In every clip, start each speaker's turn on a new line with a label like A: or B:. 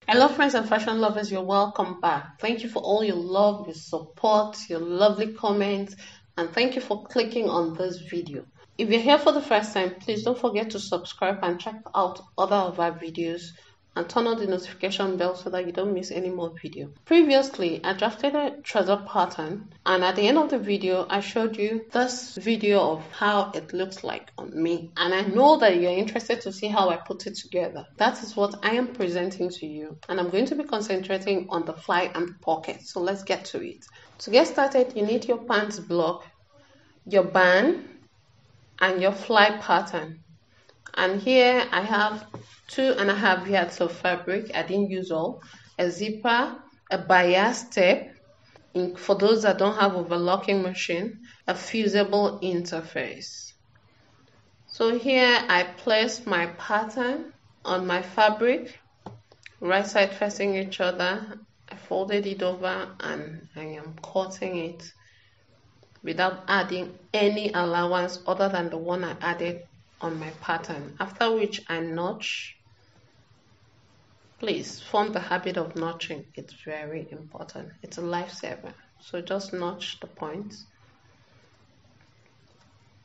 A: Hello, friends and fashion lovers, you're welcome back. Thank you for all your love, your support, your lovely comments, and thank you for clicking on this video. If you're here for the first time, please don't forget to subscribe and check out other of our videos and turn on the notification bell so that you don't miss any more video. Previously, I drafted a trouser pattern, and at the end of the video, I showed you this video of how it looks like on me. And I know that you're interested to see how I put it together. That is what I am presenting to you, and I'm going to be concentrating on the fly and the pocket. So let's get to it. To get started, you need your pants block, your band, and your fly pattern. And here I have 2.5 yards of fabric. I didn't use all. A zipper, a bias tape, for those that don't have overlocking machine, a fusible interface. So here I place my pattern on my fabric, right side facing each other. I folded it over and I am cutting it without adding any allowance other than the one I added on my pattern, after which I notch. Please form the habit of notching. It's very important. It's a lifesaver. So just notch the points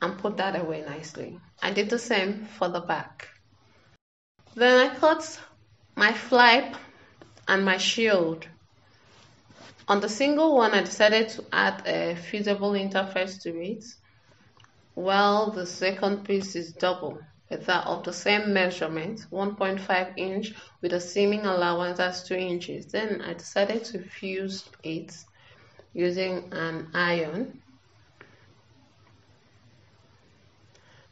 A: and put that away nicely. I did the same for the back. Then I cut my flap and my shield. On the single one, I decided to add a fusible interface to it, while the second piece is double. It's that of the same measurement, 1.5 inch with a seaming allowance as 2 inches. Then I decided to fuse it using an iron.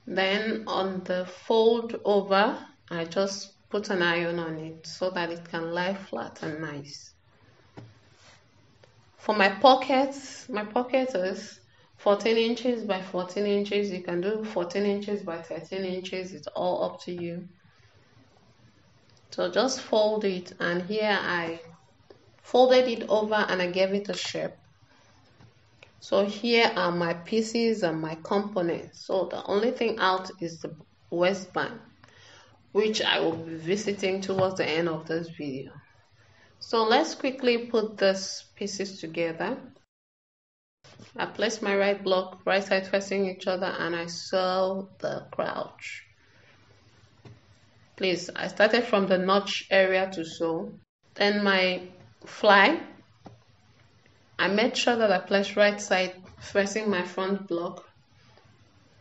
A: Then on the fold over, I just put an iron on it so that it can lie flat and nice. For my pocket is 14 inches by 14 inches. You can do 14 inches by 13 inches. It's all up to you. So just fold it, and here I folded it over and I gave it a shape. So here are my pieces and my components. So the only thing out is the waistband, which I will be visiting towards the end of this video. So let's quickly put these pieces together. I place my right block right side facing each other and I sew the crouch. Please, I started from the notch area to sew. Then my fly, I made sure that I placed right side facing my front block.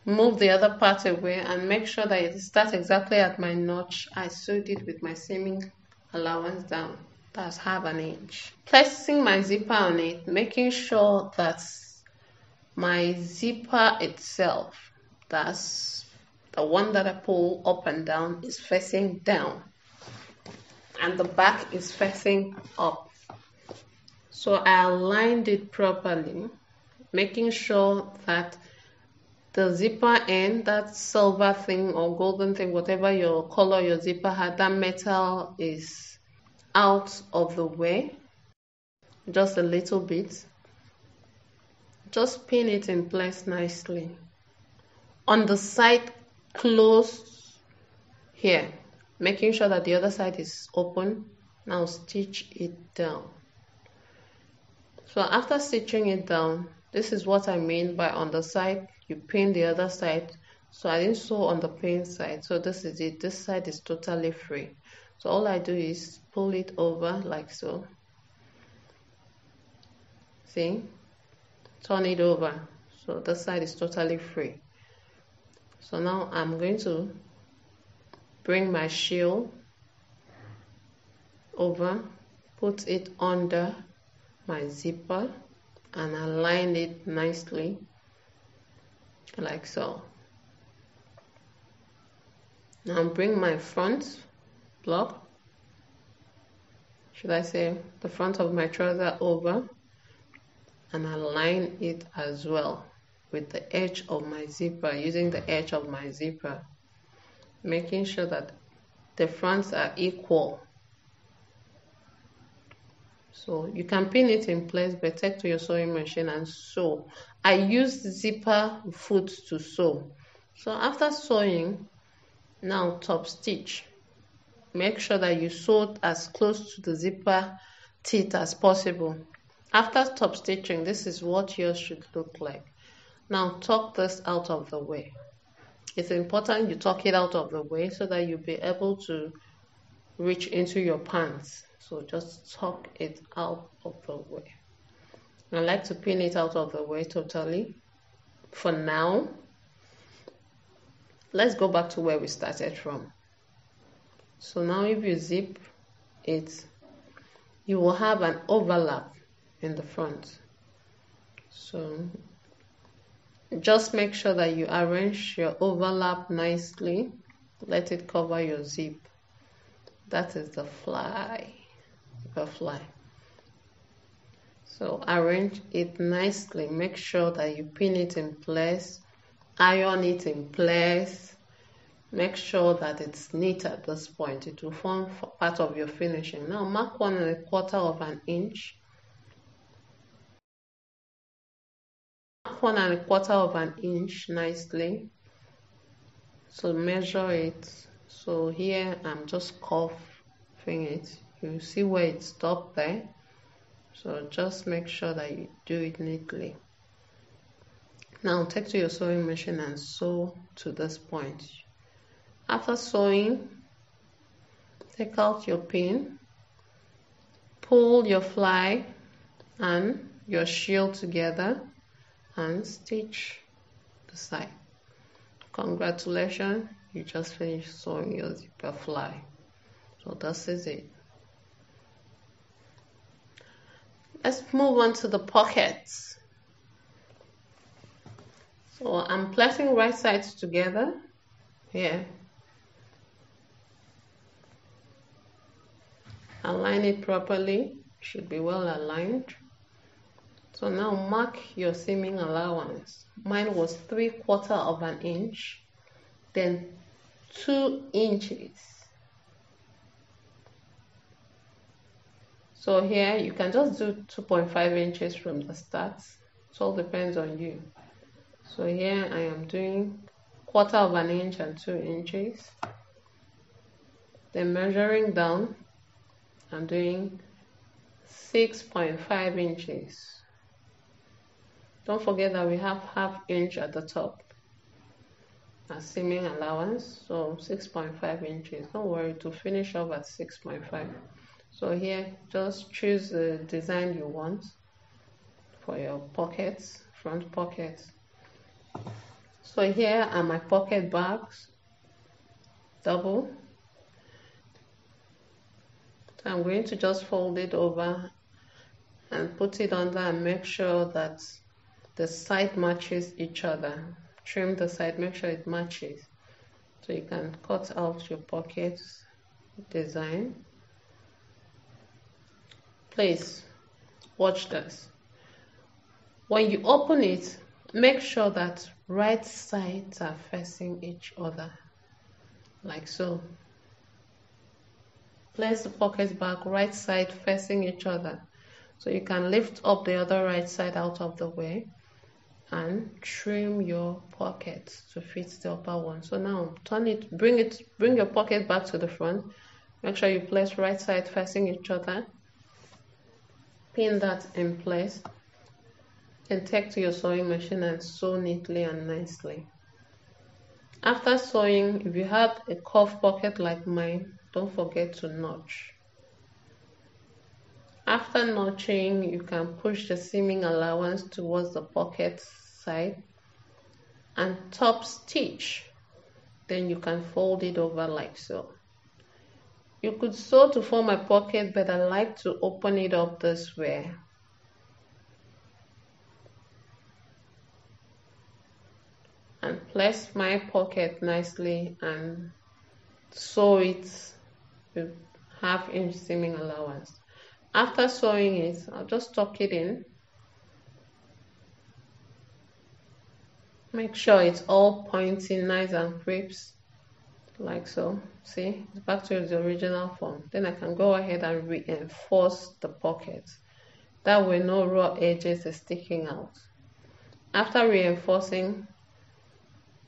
A: Move the other part away and make sure that it starts exactly at my notch. I sewed it with my seaming allowance down. That's 1/2 inch. Placing my zipper on it, making sure that my zipper itself, that's the one that I pull up and down, is facing down and the back is facing up. So I aligned it properly, making sure that the zipper end, that silver thing or golden thing, whatever your color your zipper had, that metal is out of the way, just a little bit. Just pin it in place nicely. On the side close here, making sure that the other side is open. Now stitch it down. So after stitching it down, this is what I mean by on the side, you pin the other side. So I didn't sew on the pin side, so this is it. This side is totally free. So all I do is pull it over like so. See? Turn it over. So this side is totally free. So now I'm going to bring my shield over, put it under my zipper and align it nicely like so. Now bring my front block, should I say the front of my trouser, over and align it as well with the edge of my zipper, using the edge of my zipper, making sure that the fronts are equal. So you can pin it in place, but take to your sewing machine and sew. I use zipper foot to sew. So after sewing, now top stitch. make sure that you sew as close to the zipper teeth as possible. After top stitching, this is what yours should look like. Now tuck this out of the way. It's important you tuck it out of the way so that you'll be able to reach into your pants. So just tuck it out of the way. I like to pin it out of the way totally. For now, let's go back to where we started from. So now if you zip it, you will have an overlap in the front. So just make sure that you arrange your overlap nicely. Let it cover your zip. That is the fly. So arrange it nicely. Make sure that you pin it in place, iron it in place. Make sure that it's neat at this point. It will form part of your finishing. Now mark 1¼ of an inch. Mark 1¼ of an inch nicely. So measure it. So here I'm just curving it. You see where it stopped there. So just make sure that you do it neatly. Now take to your sewing machine and sew to this point. After sewing, take out your pin, pull your fly and your shield together and stitch the side. Congratulations, you just finished sewing your zipper fly. So this is it. Let's move on to the pockets. So I'm placing right sides together here. Align it properly, should be well aligned. So now mark your seaming allowance. Mine was 3/4 of an inch, then 2 inches. So here you can just do 2.5 inches from the start. It all depends on you. So here I am doing 1/4 of an inch and 2 inches. Then measuring down, I'm doing 6.5 inches. Don't forget that we have 1/2 inch at the top as seaming allowance, so 6.5 inches. Don't worry, to finish off at 6.5. So here, just choose the design you want for your pockets, front pockets. So here are my pocket bags, double. So I'm going to just fold it over and put it under and make sure that the side matches each other. Trim the side, make sure it matches. So you can cut out your pockets design. Please watch this. When you open it, make sure that right sides are facing each other, like so. Place the pockets back, right side facing each other. So you can lift up the other right side out of the way and trim your pockets to fit the upper one. So now turn it, bring your pocket back to the front. Make sure you place right side facing each other. Pin that in place. Then take to your sewing machine and sew neatly and nicely. After sewing, if you have a cuff pocket like mine, don't forget to notch. After notching, you can push the seaming allowance towards the pocket side and top stitch. Then you can fold it over like so. You could sew to form a pocket, but I like to open it up this way. And place my pocket nicely and sew it with 1/2 inch seaming allowance. After sewing it, I'll just tuck it in. Make sure it's all pointing nice and crisp, like so. See, it's back to the original form. Then I can go ahead and reinforce the pocket. That way no raw edges are sticking out. After reinforcing,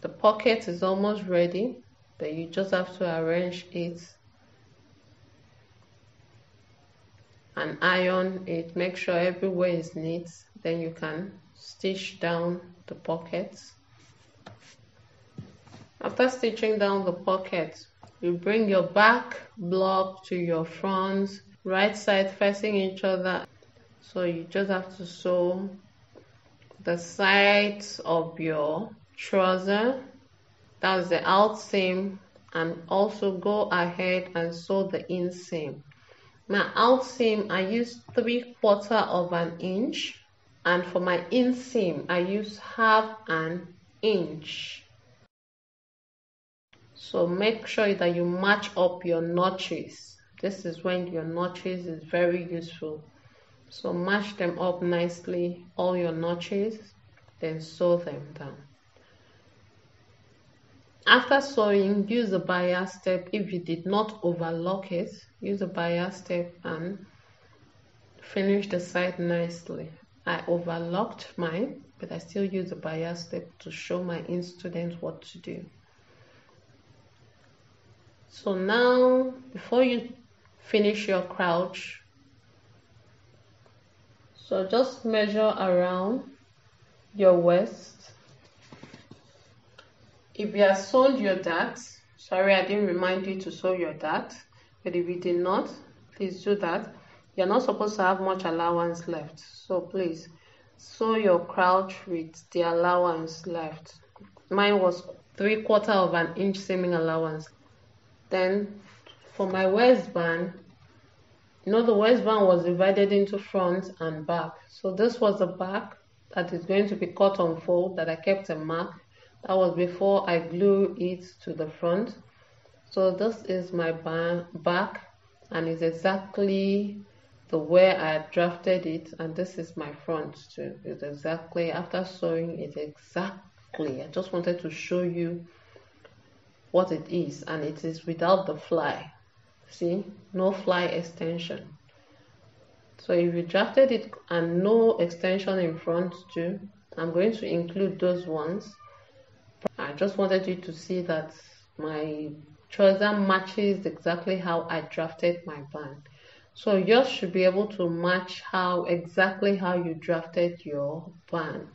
A: the pocket is almost ready, but you just have to arrange it and iron it. Make sure everywhere is neat. Then you can stitch down the pockets. After stitching down the pockets, you bring your back block to your front, right side facing each other. So you just have to sew the sides of your trouser, that's the out seam, and also go ahead and sew the inseam. My out seam, I use 3/4 of an inch, and for my inseam, I use 1/2 inch. So make sure that you match up your notches. This is when your notches is very useful. So match them up nicely, all your notches, then sew them down. After sewing, use the bias step. If you did not overlock it, use the bias step and finish the side nicely. I overlocked mine, but I still use the bias step to show my students what to do. So now, before you finish your crouch, so just measure around your waist. If you have sewn your dart, sorry I didn't remind you to sew your dart, but if you did not, please do that. You're not supposed to have much allowance left, so please sew your crouch with the allowance left. Mine was 3/4 of an inch seaming allowance. Then for my waistband, the waistband was divided into front and back. So this was the back that is going to be cut on fold that I kept a mark. That was before I glue it to the front. So this is my back, and it's exactly the way I drafted it, and this is my front too. It's exactly, after sewing it exactly. I just wanted to show you what it is, and it is without the fly. See, no fly extension. So if you drafted it and no extension in front too, I'm going to include those ones. I just wanted you to see that my trouser matches exactly how I drafted my band. So yours should be able to match exactly how you drafted your band.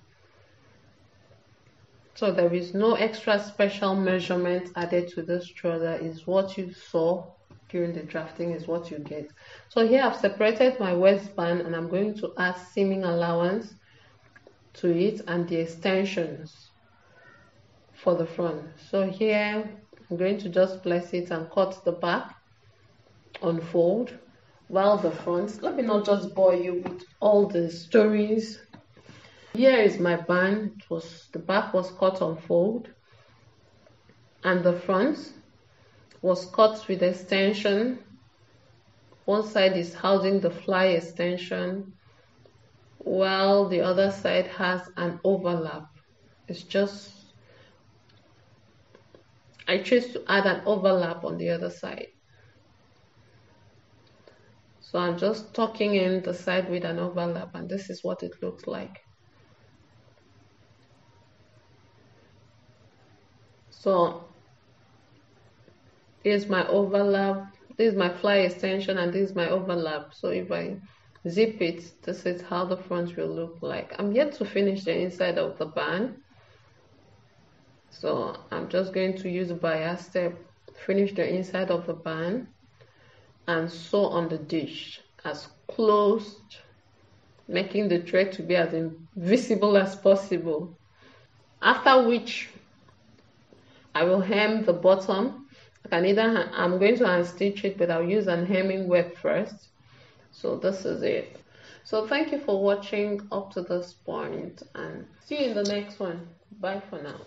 A: So there is no extra special measurement added to this trouser. Is what you saw during the drafting is what you get. So here I've separated my waistband, and I'm going to add seaming allowance to it and the extensions for the front. So here I'm going to just place it and cut the back, unfold, while the front, let me not just bore you with all the stories. Here is my band. The back was cut on fold, and the front was cut with extension. One side is housing the fly extension, while the other side has an overlap. It's just, I chose to add an overlap on the other side. So I'm just tucking in the side with an overlap, and this is what it looks like. So here's my overlap, this is my fly extension, and this is my overlap. So if I zip it, this is how the front will look like. I'm yet to finish the inside of the band, so I'm just going to use a bias step, finish the inside of the band, and sew on the dish as closed, making the thread to be as invisible as possible. After which I will hem the bottom. I'm going to hand stitch it, but I'll use an hemming work first. So this is it. So thank you for watching up to this point, and see you in the next one. Bye for now.